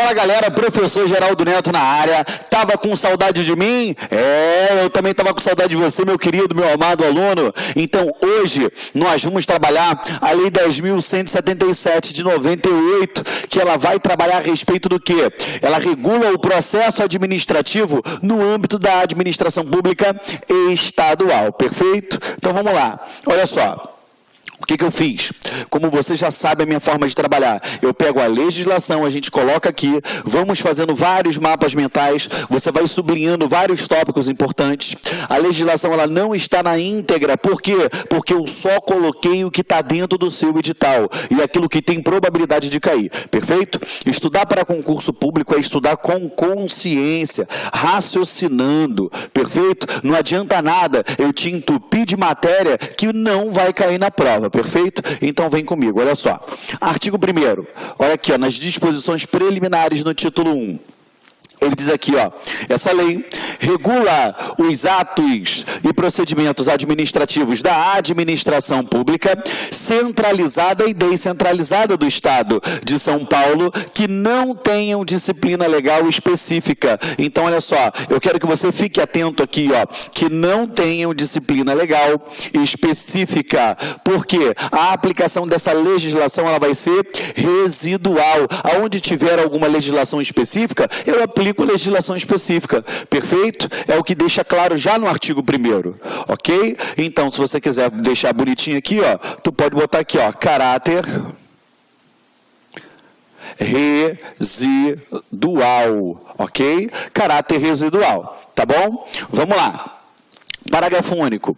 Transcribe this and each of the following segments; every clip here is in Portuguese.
Fala galera, professor Geraldo Neto na área. Tava com saudade de mim? Eu também tava com saudade de você, meu querido, meu amado aluno. Então hoje nós vamos trabalhar a Lei 10.177 de 98, que ela vai trabalhar a respeito do quê? Ela regula o processo administrativo no âmbito da administração pública estadual, perfeito? Então vamos lá, olha só. O que eu fiz? Como você já sabe a minha forma de trabalhar, eu pego a legislação, a gente coloca aqui, vamos fazendo vários mapas mentais, você vai sublinhando vários tópicos importantes. A legislação ela não está na íntegra, por quê? Porque eu só coloquei o que está dentro do seu edital e aquilo que tem probabilidade de cair, perfeito? Estudar para concurso público é estudar com consciência, raciocinando, perfeito? Não adianta nada eu te entupir de matéria que não vai cair na prova. Perfeito? Então vem comigo, olha só. Artigo 1º, olha aqui, ó, nas disposições preliminares no título 1. Ele diz aqui, ó, essa lei regula os atos e procedimentos administrativos da administração pública centralizada e descentralizada do Estado de São Paulo que não tenham disciplina legal específica. Então, olha só, eu quero que você fique atento aqui, ó, que não tenham disciplina legal específica, porque a aplicação dessa legislação ela vai ser residual. Aonde tiver alguma legislação específica, eu aplico legislação específica, perfeito? É o que deixa claro já no artigo 1º, ok? Então, se você quiser deixar bonitinho aqui, ó, tu pode botar aqui, ó, caráter residual, ok? Caráter residual, tá bom? Vamos lá. Parágrafo único.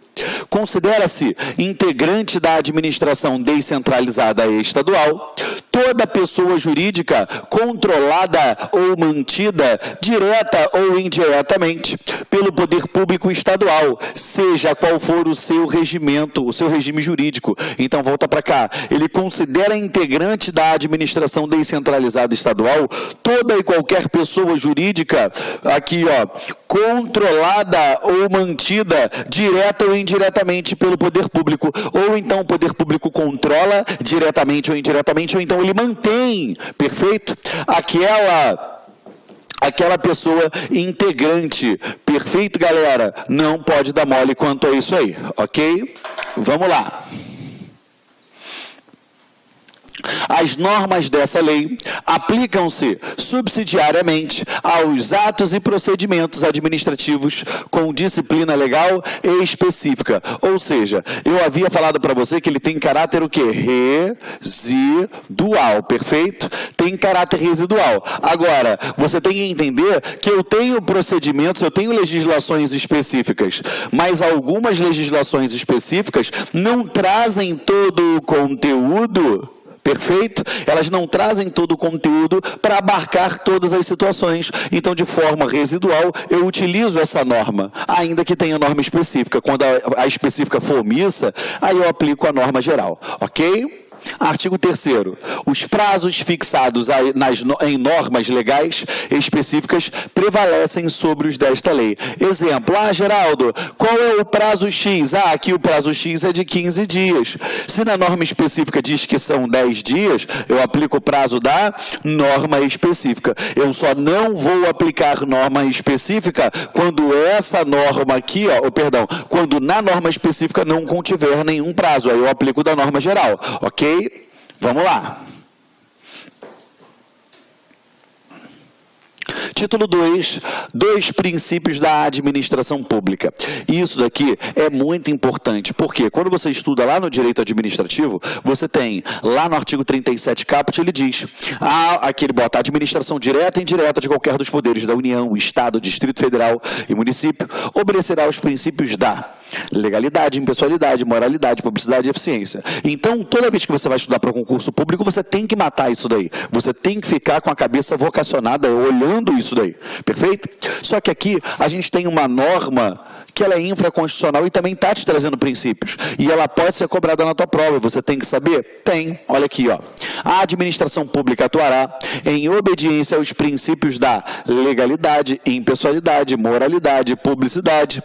Considera-se integrante da administração descentralizada estadual toda pessoa jurídica controlada ou mantida direta ou indiretamente pelo poder público estadual, seja qual for o seu regimento, o seu regime jurídico. Então volta para cá. Ele considera integrante da administração descentralizada estadual toda e qualquer pessoa jurídica aqui, ó, controlada ou mantida direta ou indiretamente pelo poder público, ou então o poder público controla diretamente ou indiretamente, ou então ele mantém, perfeito? Aquela pessoa integrante, perfeito, galera? Não pode dar mole quanto a isso aí, ok? Vamos lá. As normas dessa lei aplicam-se subsidiariamente aos atos e procedimentos administrativos com disciplina legal e específica. Ou seja, eu havia falado para você que ele tem caráter o quê? Residual, perfeito? Tem caráter residual. Agora, você tem que entender que eu tenho procedimentos, eu tenho legislações específicas, mas algumas legislações específicas não trazem todo o conteúdo. Perfeito? Elas não trazem todo o conteúdo para abarcar todas as situações. Então, de forma residual, eu utilizo essa norma, ainda que tenha norma específica. Quando a específica for omissa, aí eu aplico a norma geral. Ok? Artigo 3º. Os prazos fixados em normas legais específicas prevalecem sobre os desta lei. Exemplo, Geraldo, qual é o prazo X? Aqui o prazo X é de 15 dias. Se na norma específica diz que são 10 dias, eu aplico o prazo da norma específica. Eu só não vou aplicar norma específica quando essa norma aqui, quando na norma específica não contiver nenhum prazo. Aí eu aplico da norma geral, ok? Vamos lá. Título 2, dois princípios da administração pública. Isso daqui é muito importante, porque quando você estuda lá no direito administrativo, você tem, lá no artigo 37 caput, ele diz, aqui ele bota, administração direta e indireta de qualquer dos poderes da União, Estado, Distrito Federal e município, obedecerá aos princípios da legalidade, impessoalidade, moralidade, publicidade e eficiência. Então, toda vez que você vai estudar para concurso público, você tem que matar isso daí. Você tem que ficar com a cabeça vocacionada, olhando isso daí. Perfeito? Só que aqui, a gente tem uma norma que ela é infraconstitucional e também está te trazendo princípios. E ela pode ser cobrada na tua prova. Você tem que saber? Tem. Olha aqui, ó. A administração pública atuará em obediência aos princípios da legalidade, impessoalidade, moralidade, publicidade,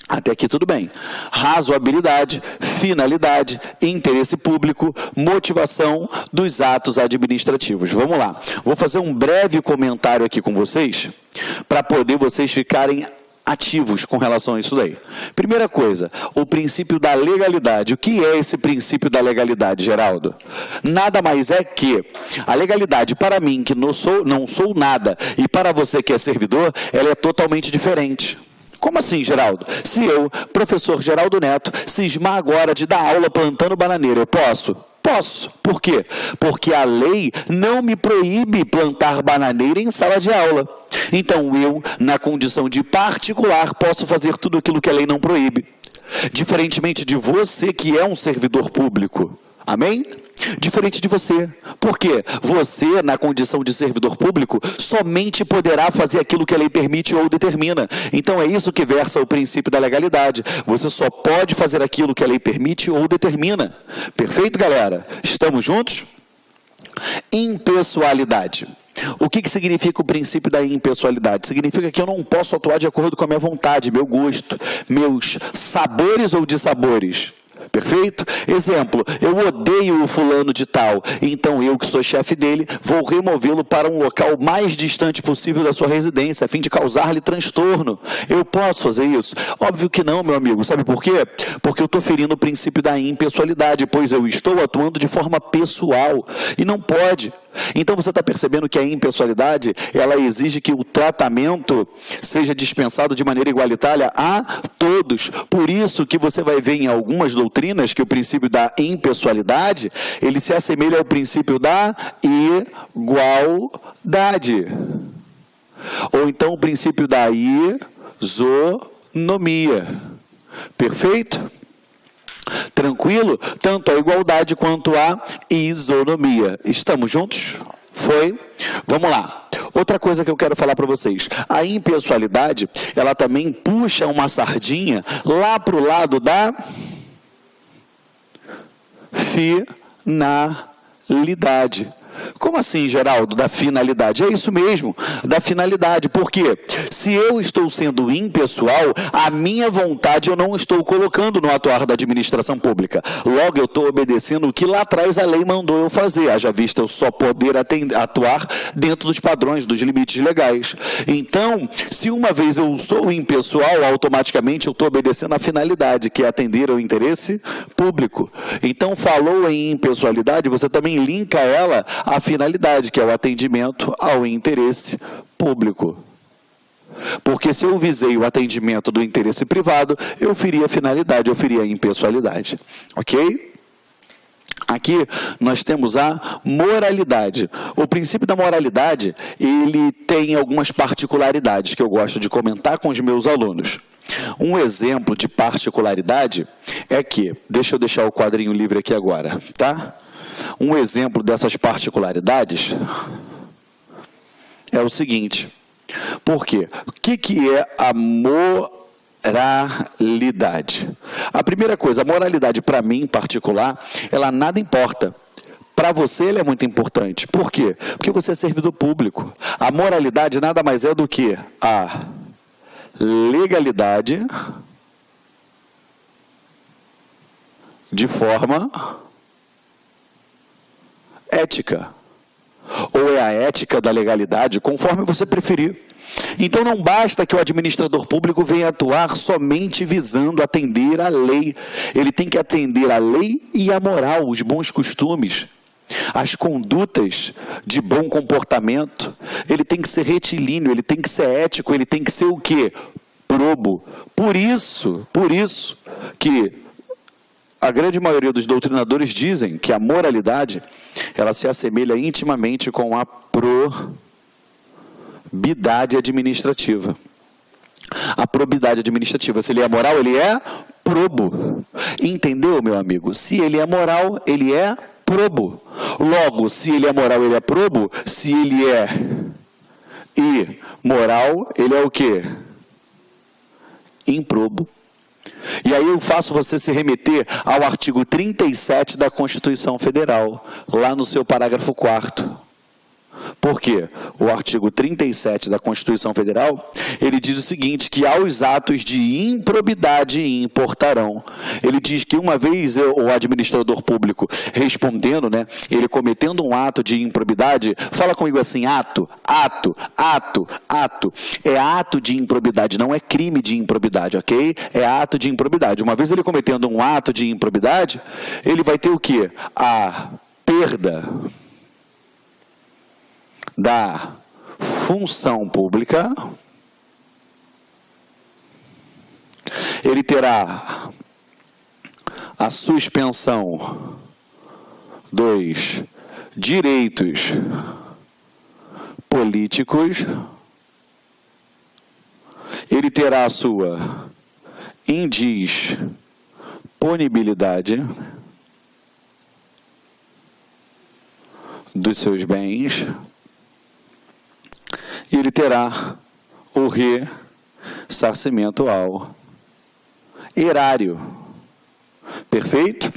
Até aqui tudo bem. Razoabilidade, finalidade, interesse público, motivação dos atos administrativos. Vamos lá. Vou fazer um breve comentário aqui com vocês, para poder vocês ficarem ativos com relação a isso daí. Primeira coisa, o princípio da legalidade. O que é esse princípio da legalidade, Geraldo? Nada mais é que a legalidade, para mim, que não sou nada, e para você que é servidor, ela é totalmente diferente. Como assim, Geraldo? Se eu, professor Geraldo Neto, cismar agora de dar aula plantando bananeira, eu posso? Posso. Por quê? Porque a lei não me proíbe plantar bananeira em sala de aula. Então, eu, na condição de particular, posso fazer tudo aquilo que a lei não proíbe. Diferentemente de você, que é um servidor público. Amém? Diferente de você. Por quê? Você, na condição de servidor público, somente poderá fazer aquilo que a lei permite ou determina. Então, é isso que versa o princípio da legalidade. Você só pode fazer aquilo que a lei permite ou determina. Perfeito, galera? Estamos juntos? Impessoalidade. O que significa o princípio da impessoalidade? Significa que eu não posso atuar de acordo com a minha vontade, meu gosto, meus sabores ou dissabores. Perfeito? Exemplo, eu odeio o fulano de tal, então eu, que sou chefe dele, vou removê-lo para um local mais distante possível da sua residência, a fim de causar-lhe transtorno. Eu posso fazer isso? Óbvio que não, meu amigo. Sabe por quê? Porque eu estou ferindo o princípio da impessoalidade, pois eu estou atuando de forma pessoal, e não pode. Então você está percebendo que a impessoalidade, ela exige que o tratamento seja dispensado de maneira igualitária a todos. Por isso que você vai ver em algumas doutrinas que o princípio da impessoalidade, ele se assemelha ao princípio da igualdade. Ou então o princípio da isonomia. Perfeito? Tranquilo? Tanto a igualdade quanto a isonomia. Estamos juntos? Foi? Vamos lá. Outra coisa que eu quero falar para vocês. A impessoalidade, ela também puxa uma sardinha lá para o lado da finalidade. Como assim, Geraldo, da finalidade? É isso mesmo, da finalidade. Por quê? Se eu estou sendo impessoal, a minha vontade eu não estou colocando no atuar da administração pública. Logo, eu estou obedecendo o que lá atrás a lei mandou eu fazer. Haja vista eu só poder atuar dentro dos padrões, dos limites legais. Então, se uma vez eu sou impessoal, automaticamente eu estou obedecendo a finalidade, que é atender ao interesse público. Então, falou em impessoalidade, você também linka ela a finalidade, que é o atendimento ao interesse público. Porque se eu visei o atendimento do interesse privado, eu feria a finalidade, eu feria a impessoalidade. Ok? Aqui nós temos a moralidade. O princípio da moralidade, ele tem algumas particularidades que eu gosto de comentar com os meus alunos. Um exemplo de particularidade é que, deixa eu deixar o quadrinho livre aqui agora, tá? Um exemplo dessas particularidades é o seguinte. Por quê? O que é a moralidade? A primeira coisa, a moralidade para mim em particular, ela nada importa. Para você ela é muito importante. Por quê? Porque você é servidor público. A moralidade nada mais é do que a legalidade de forma ética, ou é a ética da legalidade, conforme você preferir. Então não basta que o administrador público venha atuar somente visando atender a lei. Ele tem que atender a lei e a moral, os bons costumes, as condutas de bom comportamento. Ele tem que ser retilíneo, ele tem que ser ético, ele tem que ser o quê? Probo. Por isso que a grande maioria dos doutrinadores dizem que a moralidade, ela se assemelha intimamente com a probidade administrativa. A probidade administrativa, se ele é moral, ele é probo. Entendeu, meu amigo? Se ele é moral, ele é probo. Logo, se ele é moral, ele é probo. Se ele é imoral, ele é o quê? Improbo. E aí eu faço você se remeter ao artigo 37 da Constituição Federal, lá no seu parágrafo 4º. Por quê? O artigo 37 da Constituição Federal, ele diz o seguinte, que aos atos de improbidade importarão. Ele diz que uma vez o administrador público respondendo, né, ele cometendo um ato de improbidade, fala comigo assim, ato. É ato de improbidade, não é crime de improbidade, ok? É ato de improbidade. Uma vez ele cometendo um ato de improbidade, ele vai ter o quê? A perda da função pública, ele terá a suspensão dos direitos políticos, ele terá a sua indisponibilidade dos seus bens, e ele terá o ressarcimento ao erário. Perfeito?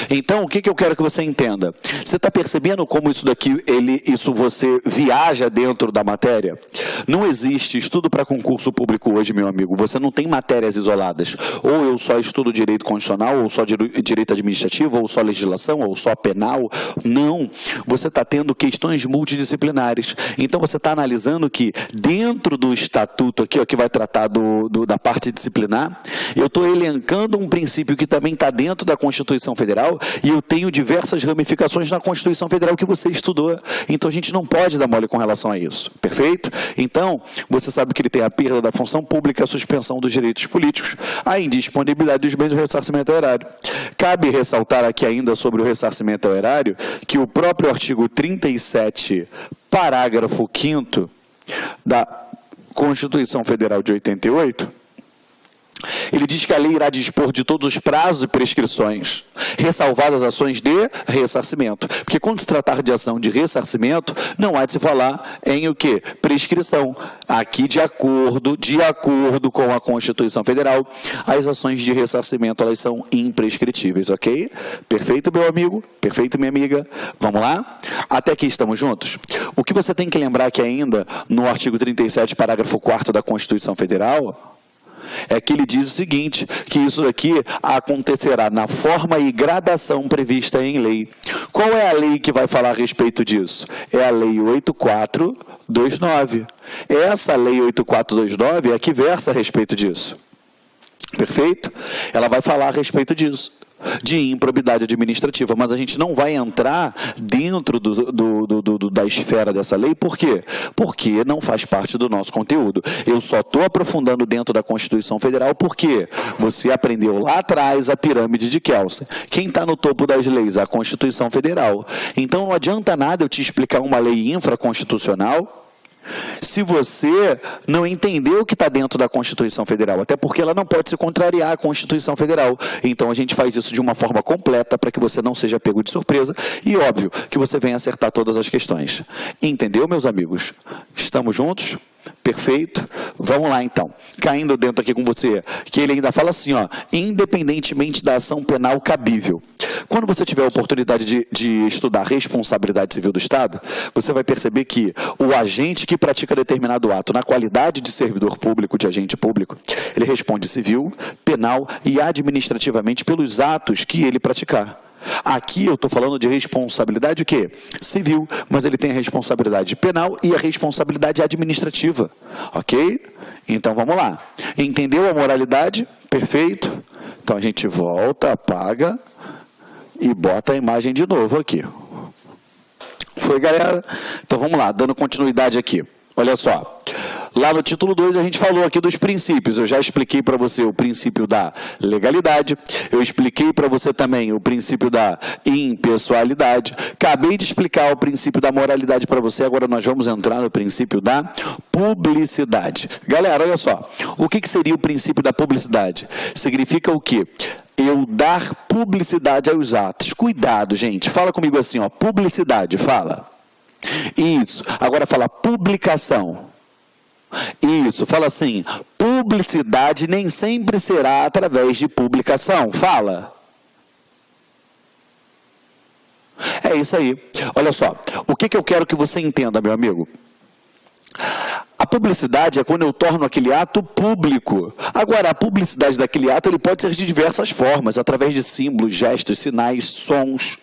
Então, o que eu quero que você entenda? Você está percebendo como isso daqui, isso você viaja dentro da matéria? Não existe estudo para concurso público hoje, meu amigo. Você não tem matérias isoladas. Ou eu só estudo direito constitucional, ou só direito administrativo, ou só legislação, ou só penal. Não. Você está tendo questões multidisciplinares. Então, você está analisando que dentro do estatuto aqui, ó, que vai tratar da parte disciplinar, eu estou elencando um princípio que também está dentro da Constituição Federal, e eu tenho diversas ramificações na Constituição Federal que você estudou. Então, a gente não pode dar mole com relação a isso. Perfeito? Então, você sabe que ele tem a perda da função pública, a suspensão dos direitos políticos, a indisponibilidade dos bens e o ressarcimento ao erário. Cabe ressaltar aqui ainda sobre o ressarcimento ao erário que o próprio artigo 37, parágrafo 5º da Constituição Federal de 88, ele diz que a lei irá dispor de todos os prazos e prescrições, ressalvadas as ações de ressarcimento. Porque quando se tratar de ação de ressarcimento, não há de se falar em o quê? Prescrição. Aqui, de acordo com a Constituição Federal, as ações de ressarcimento, elas são imprescritíveis, ok? Perfeito, meu amigo? Perfeito, minha amiga? Vamos lá? Até aqui estamos juntos? O que você tem que lembrar que ainda, no artigo 37, parágrafo 4º da Constituição Federal, é que ele diz o seguinte, que isso aqui acontecerá na forma e gradação prevista em lei. Qual é a lei que vai falar a respeito disso? É a Lei 8429. Essa Lei 8429 é a que versa a respeito disso. Perfeito? Ela vai falar a respeito disso, de improbidade administrativa, mas a gente não vai entrar dentro da esfera dessa lei. Por quê? Porque não faz parte do nosso conteúdo. Eu só estou aprofundando dentro da Constituição Federal porque você aprendeu lá atrás a pirâmide de Kelsen. Quem está no topo das leis? A Constituição Federal. Então não adianta nada eu te explicar uma lei infraconstitucional se você não entendeu o que está dentro da Constituição Federal, até porque ela não pode se contrariar à Constituição Federal. Então a gente faz isso de uma forma completa para que você não seja pego de surpresa e, óbvio, que você venha acertar todas as questões. Entendeu, meus amigos? Estamos juntos? Perfeito? Vamos lá, então. Caindo dentro aqui com você, que ele ainda fala assim, ó, independentemente da ação penal cabível. Quando você tiver a oportunidade de estudar responsabilidade civil do Estado, você vai perceber que o agente que pratica determinado ato na qualidade de servidor público, de agente público, ele responde civil, penal e administrativamente pelos atos que ele praticar. Aqui eu estou falando de responsabilidade o quê? Civil, mas ele tem a responsabilidade penal e a responsabilidade administrativa, ok? Então vamos lá. Entendeu a moralidade? Perfeito? Então a gente volta, apaga e bota a imagem de novo aqui. Foi, galera? Então vamos lá, dando continuidade aqui. Olha só. Lá no título 2 a gente falou aqui dos princípios. Eu já expliquei para você o princípio da legalidade, eu expliquei para você também o princípio da impessoalidade, acabei de explicar o princípio da moralidade para você, agora nós vamos entrar no princípio da publicidade. Galera, olha só, o que seria o princípio da publicidade? Significa o quê? Eu dar publicidade aos atos. Cuidado, gente, fala comigo assim, ó, publicidade, fala. Isso, agora fala publicação. Isso, fala assim, publicidade nem sempre será através de publicação. Fala. É isso aí. Olha só, o que eu quero que você entenda, meu amigo? A publicidade é quando eu torno aquele ato público. Agora, a publicidade daquele ato ele pode ser de diversas formas, através de símbolos, gestos, sinais, sons.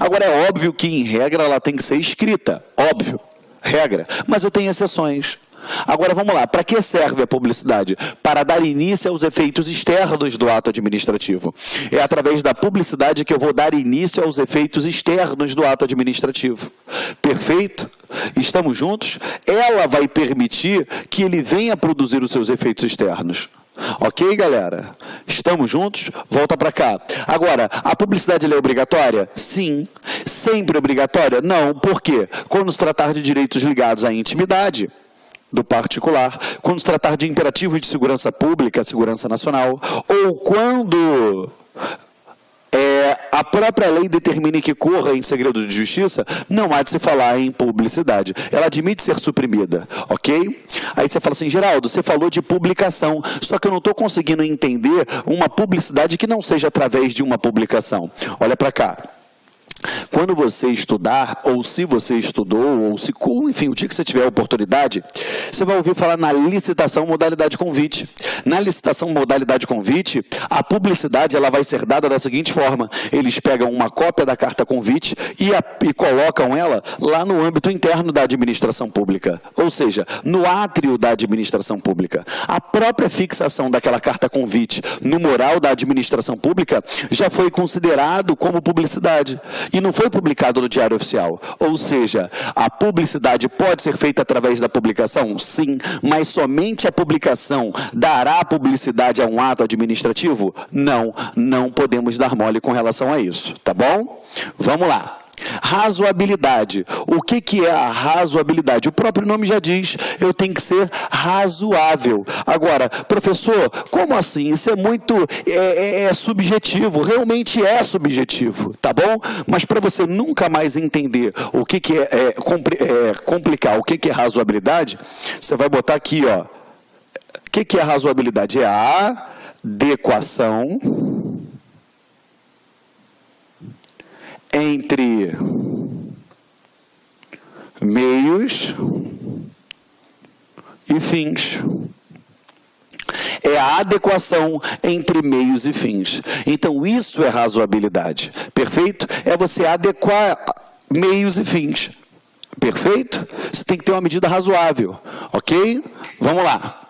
Agora, é óbvio que, em regra, ela tem que ser escrita. Óbvio, regra. Mas eu tenho exceções. Agora, vamos lá. Para que serve a publicidade? Para dar início aos efeitos externos do ato administrativo. É através da publicidade que eu vou dar início aos efeitos externos do ato administrativo. Perfeito? Estamos juntos? Ela vai permitir que ele venha produzir os seus efeitos externos. Ok, galera? Estamos juntos? Volta para cá. Agora, a publicidade ela é obrigatória? Sim. Sempre obrigatória? Não. Por quê? Quando se tratar de direitos ligados à intimidade do particular, quando se tratar de imperativos de segurança pública, segurança nacional, ou quando a própria lei determine que corra em segredo de justiça, não há de se falar em publicidade. Ela admite ser suprimida, ok? Aí você fala assim, Geraldo, você falou de publicação, só que eu não estou conseguindo entender uma publicidade que não seja através de uma publicação. Olha para cá. Quando você estudar, ou se você estudou, ou se, enfim, o dia que você tiver a oportunidade, você vai ouvir falar na licitação modalidade convite. Na licitação modalidade convite, a publicidade ela vai ser dada da seguinte forma: eles pegam uma cópia da carta convite e colocam ela lá no âmbito interno da administração pública, ou seja, no átrio da administração pública. A própria fixação daquela carta convite no mural da administração pública já foi considerado como publicidade. E não foi publicado no Diário Oficial. Ou seja, a publicidade pode ser feita através da publicação? Sim, mas somente a publicação dará publicidade a um ato administrativo? Não, não podemos dar mole com relação a isso, tá bom? Vamos lá. Razoabilidade. O que é a razoabilidade? O próprio nome já diz, eu tenho que ser razoável. Agora, professor, como assim? Isso é muito subjetivo, realmente é subjetivo, tá bom? Mas para você nunca mais entender o que complicar o que é razoabilidade, você vai botar aqui, ó. O que é razoabilidade? É a adequação entre meios e fins. É a adequação entre meios e fins. Então, isso é razoabilidade. Perfeito? É você adequar meios e fins. Perfeito? Você tem que ter uma medida razoável. Ok? Vamos lá.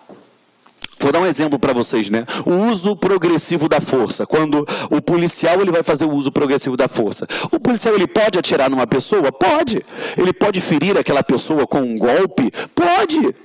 Vou dar um exemplo para vocês, né? O uso progressivo da força. Quando o policial ele vai fazer o uso progressivo da força. O policial ele pode atirar numa pessoa? Pode. Ele pode ferir aquela pessoa com um golpe? Pode.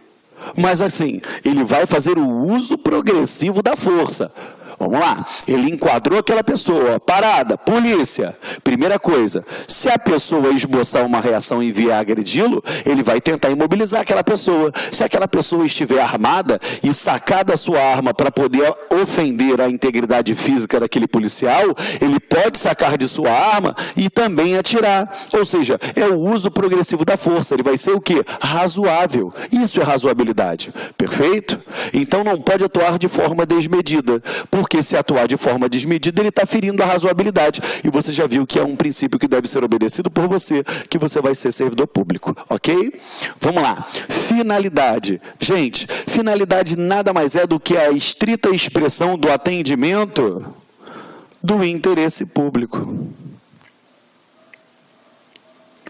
Mas assim, ele vai fazer o uso progressivo da força. Vamos lá, ele enquadrou aquela pessoa, parada, polícia. Primeira coisa, se a pessoa esboçar uma reação e vier agredi-lo, ele vai tentar imobilizar aquela pessoa. Se aquela pessoa estiver armada e sacar da sua arma para poder ofender a integridade física daquele policial, ele pode sacar de sua arma e também atirar. Ou seja, é o uso progressivo da força. Ele vai ser o quê? Razoável. Isso é razoabilidade. Perfeito? Então não pode atuar de forma desmedida. Porque se atuar de forma desmedida, ele está ferindo a razoabilidade. E você já viu que é um princípio que deve ser obedecido por você, que você vai ser servidor público. Ok? Vamos lá. Finalidade. Gente, finalidade nada mais é do que a estrita expressão do atendimento do interesse público.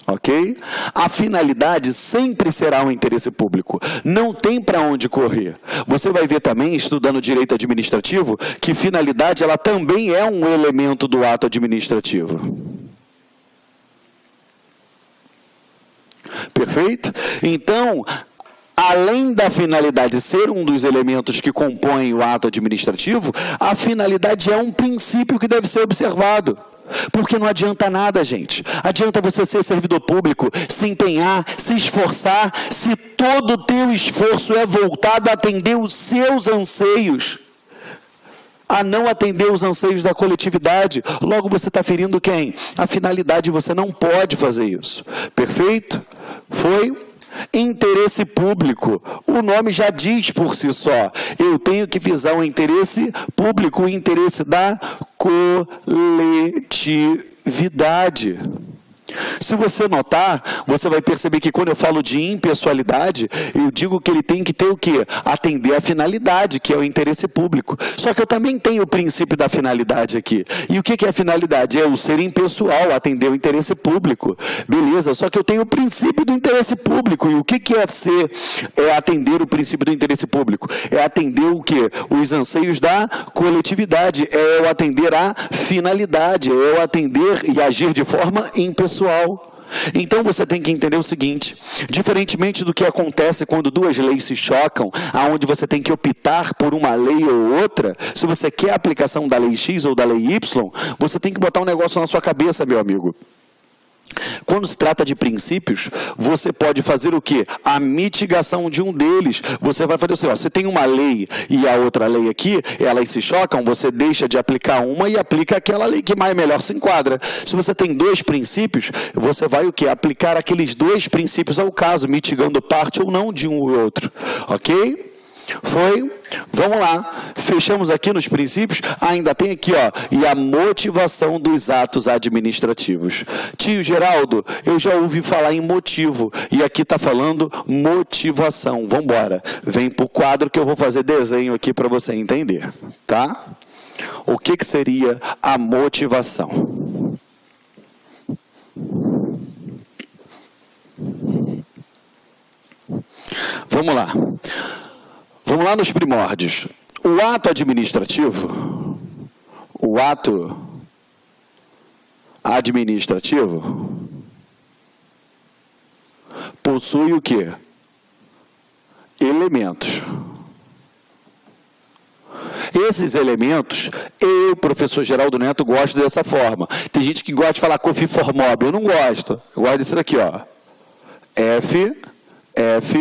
Ok? A finalidade sempre será um interesse público. Não tem para onde correr. Você vai ver também, estudando direito administrativo, que finalidade ela também é um elemento do ato administrativo. Perfeito? Então, além da finalidade ser um dos elementos que compõem o ato administrativo, a finalidade é um princípio que deve ser observado. Porque não adianta nada, gente. Adianta você ser servidor público, se empenhar, se esforçar, se todo o teu esforço é voltado a atender os seus anseios, a não atender os anseios da coletividade. Logo você está ferindo quem? A finalidade, você não pode fazer isso. Perfeito? Foi? Interesse público, o nome já diz por si só, eu tenho que visar o interesse público, o interesse da coletividade. Se você notar, você vai perceber que quando eu falo de impessoalidade, eu digo que ele tem que ter o quê? Atender a finalidade, que é o interesse público. Só que eu também tenho o princípio da finalidade aqui. E o que é a finalidade? É o ser impessoal, atender o interesse público. Beleza, só que eu tenho o princípio do interesse público. E o que é atender o princípio do interesse público? É atender o quê? Os anseios da coletividade. É o atender a finalidade. É o atender e agir de forma impessoal. Então você tem que entender o seguinte: diferentemente do que acontece quando duas leis se chocam, aonde você tem que optar por uma lei ou outra, se você quer a aplicação da lei X ou da lei Y, você tem que botar um negócio na sua cabeça, meu amigo. Quando se trata de princípios, você pode fazer o quê? A mitigação de um deles. Você vai fazer o seguinte: você tem uma lei e a outra lei aqui, elas se chocam, você deixa de aplicar uma e aplica aquela lei que mais melhor se enquadra. Se você tem dois princípios, você vai o quê? Aplicar aqueles dois princípios ao caso, mitigando parte ou não de um ou outro. Ok? Foi? Vamos lá. Fechamos aqui nos princípios. Ainda tem aqui, ó, e a motivação dos atos administrativos. Tio Geraldo, eu já ouvi falar em motivo. E aqui está falando motivação. Vamos embora. Vem para o quadro que eu vou fazer desenho aqui para você entender. Tá? O que seria a motivação? Vamos lá. Vamos lá nos primórdios. O ato administrativo possui o quê? Elementos. Esses elementos, eu, professor Geraldo Neto, gosto dessa forma. Tem gente que gosta de falar cofiformob, eu não gosto. Eu gosto disso daqui, ó. ff.com.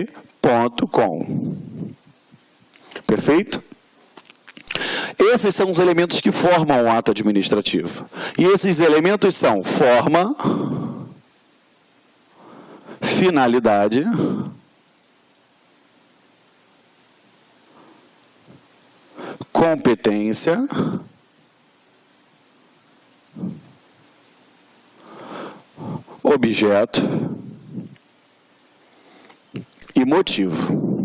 Perfeito? Esses são os elementos que formam o ato administrativo. E esses elementos são forma, finalidade, competência, objeto e motivo.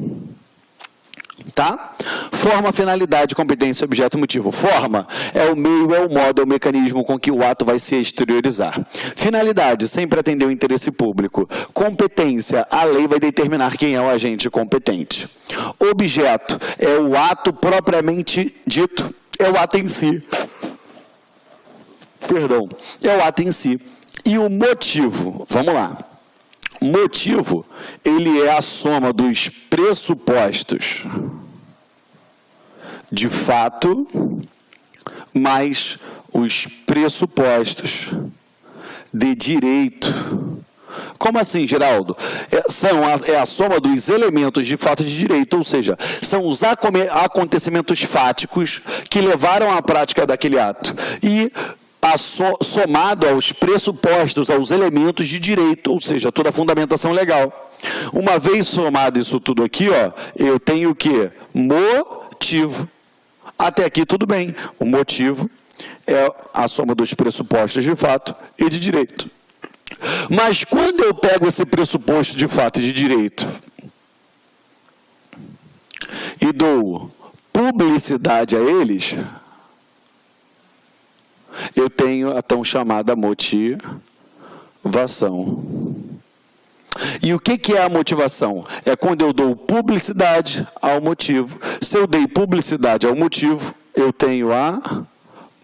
Tá? Forma, finalidade, competência, objeto e motivo. Forma é o meio, é o modo, é o mecanismo com que o ato vai se exteriorizar. Finalidade, sempre atender o interesse público. Competência, a lei vai determinar quem é o agente competente. Objeto é o ato propriamente dito, é o ato em si. Perdão, é o ato em si. E o motivo, vamos lá. Motivo, ele é a soma dos pressupostos de fato mais os pressupostos de direito. Como assim, Geraldo? É a soma dos elementos de fato e de direito, ou seja, são os acontecimentos fáticos que levaram à prática daquele ato. E somado aos pressupostos, aos elementos de direito, ou seja, toda a fundamentação legal. Uma vez somado isso tudo aqui, ó, eu tenho o quê? Motivo. Até aqui tudo bem. O motivo é a soma dos pressupostos de fato e de direito. Mas quando eu pego esse pressuposto de fato e de direito e dou publicidade a eles, eu tenho a tão chamada motivação. E o que é a motivação? É quando eu dou publicidade ao motivo. Se eu dei publicidade ao motivo, eu tenho a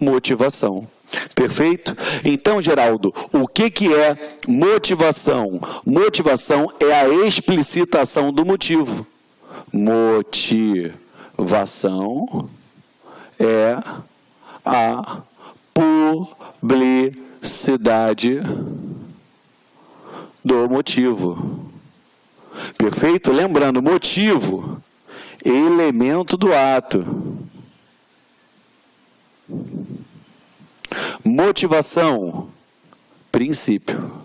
motivação. Perfeito? Então, Geraldo, o que é motivação? Motivação é a explicitação do motivo. Motivação é a publicidade do motivo. Perfeito? Lembrando, motivo, elemento do ato. Motivação, princípio.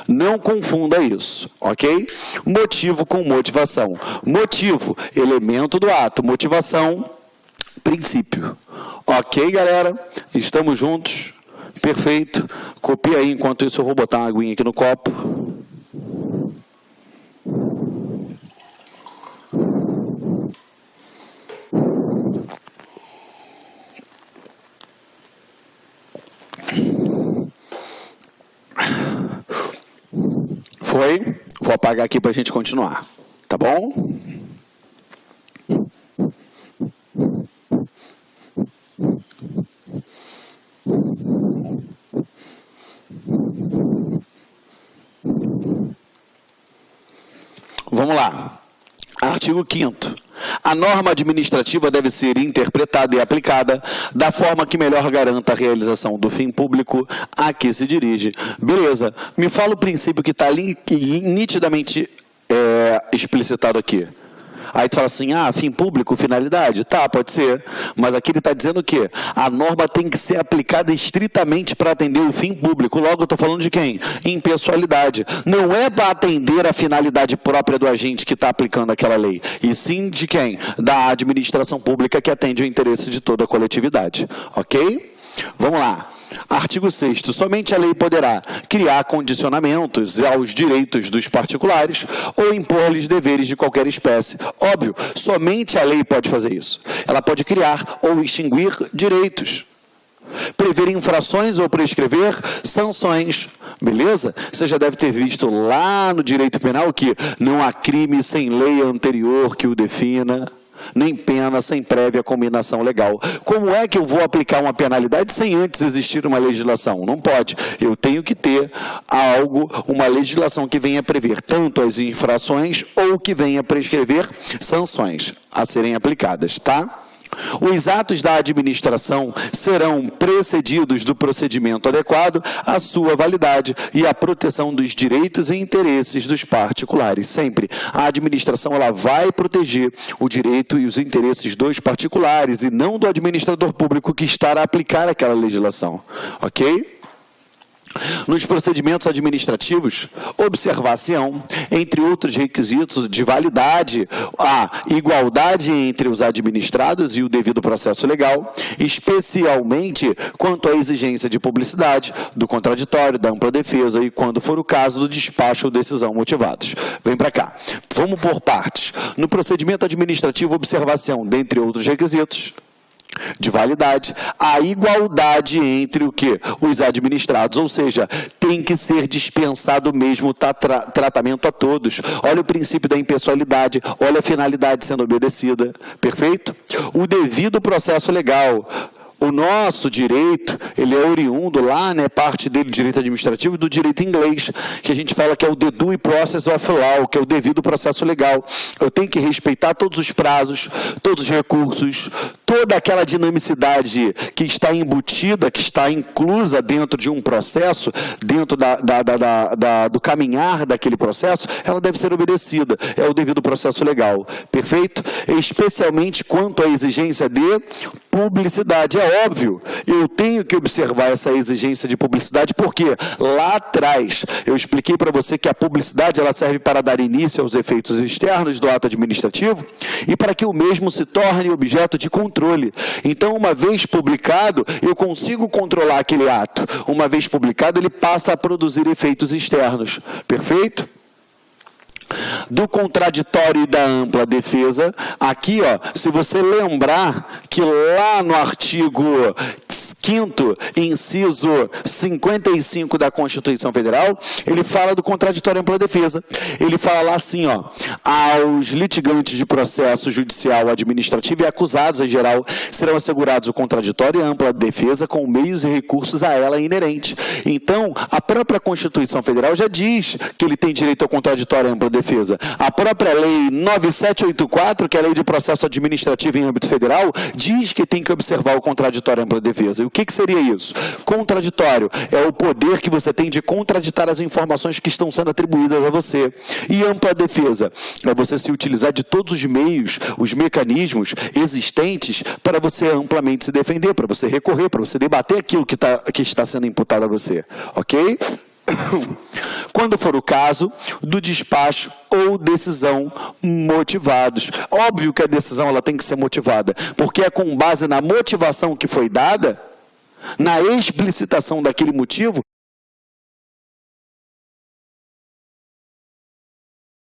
Não confunda isso, ok? Motivo com motivação. Motivo, elemento do ato. Motivação, princípio. Ok, galera? Estamos juntos? Perfeito. Copia aí, enquanto isso eu vou botar uma aguinha aqui no copo. Foi? Vou apagar aqui para a gente continuar. Tá bom? Vamos lá. Artigo 5º. A norma administrativa deve ser interpretada e aplicada da forma que melhor garanta a realização do fim público a que se dirige. Beleza. Me fala o princípio que está ali nitidamente explicitado aqui. Aí tu fala assim, fim público, finalidade? Tá, pode ser. Mas aqui ele está dizendo o quê? A norma tem que ser aplicada estritamente para atender o fim público. Logo, eu estou falando de quem? Impessoalidade. Não é para atender a finalidade própria do agente que está aplicando aquela lei. E sim de quem? Da administração pública que atende o interesse de toda a coletividade. Ok? Vamos lá. Artigo 6º. Somente a lei poderá criar condicionamentos aos direitos dos particulares ou impor-lhes deveres de qualquer espécie. Óbvio, somente a lei pode fazer isso. Ela pode criar ou extinguir direitos. Prever infrações ou prescrever sanções. Beleza? Você já deve ter visto lá no direito penal que não há crime sem lei anterior que o defina, nem pena sem prévia combinação legal. Como é que eu vou aplicar uma penalidade sem antes existir uma legislação? Não pode. Eu tenho que ter uma legislação que venha prever tanto as infrações ou que venha prescrever sanções a serem aplicadas, tá? Os atos da administração serão precedidos do procedimento adequado à sua validade e à proteção dos direitos e interesses dos particulares. Sempre. A administração ela vai proteger o direito e os interesses dos particulares e não do administrador público que está a aplicar aquela legislação. Ok? Nos procedimentos administrativos, observar-se-ão, entre outros requisitos de validade, a igualdade entre os administrados e o devido processo legal, especialmente quanto à exigência de publicidade, do contraditório, da ampla defesa e, quando for o caso, do despacho ou decisão motivados. Vem para cá. Vamos por partes. No procedimento administrativo, observar-se-ão, dentre outros requisitos de validade, a igualdade entre o quê? Os administrados, ou seja, tem que ser dispensado o mesmo tratamento a todos. Olha o princípio da impessoalidade, olha a finalidade sendo obedecida, perfeito? O devido processo legal. O nosso direito, ele é oriundo lá, parte dele, direito administrativo, do direito inglês, que a gente fala que é o the due process of law, que é o devido processo legal. Eu tenho que respeitar todos os prazos, todos os recursos, toda aquela dinamicidade que está embutida, que está inclusa dentro de um processo, dentro do caminhar daquele processo, ela deve ser obedecida. É o devido processo legal. Perfeito? Especialmente quanto à exigência de publicidade. É óbvio, eu tenho que observar essa exigência de publicidade, porque lá atrás eu expliquei para você que a publicidade ela serve para dar início aos efeitos externos do ato administrativo e para que o mesmo se torne objeto de controle. Então, uma vez publicado, eu consigo controlar aquele ato. Uma vez publicado, ele passa a produzir efeitos externos. Perfeito? Do contraditório e da ampla defesa, aqui, se você lembrar que lá no artigo 5º, inciso 55 da Constituição Federal, ele fala do contraditório e ampla defesa. Ele fala lá assim, aos litigantes de processo judicial, administrativo e acusados em geral, serão assegurados o contraditório e a ampla defesa com meios e recursos a ela inerente. Então, a própria Constituição Federal já diz que ele tem direito ao contraditório e ampla defesa. A própria lei 9784, que é a lei de processo administrativo em âmbito federal, diz que tem que observar o contraditório e ampla defesa. E o que seria isso? Contraditório é o poder que você tem de contraditar as informações que estão sendo atribuídas a você. E ampla defesa é você se utilizar de todos os meios, os mecanismos existentes para você amplamente se defender, para você recorrer, para você debater aquilo que está sendo imputado a você. Ok? Quando for o caso do despacho ou decisão motivados. Óbvio que a decisão ela tem que ser motivada, porque é com base na motivação que foi dada na explicitação daquele motivo,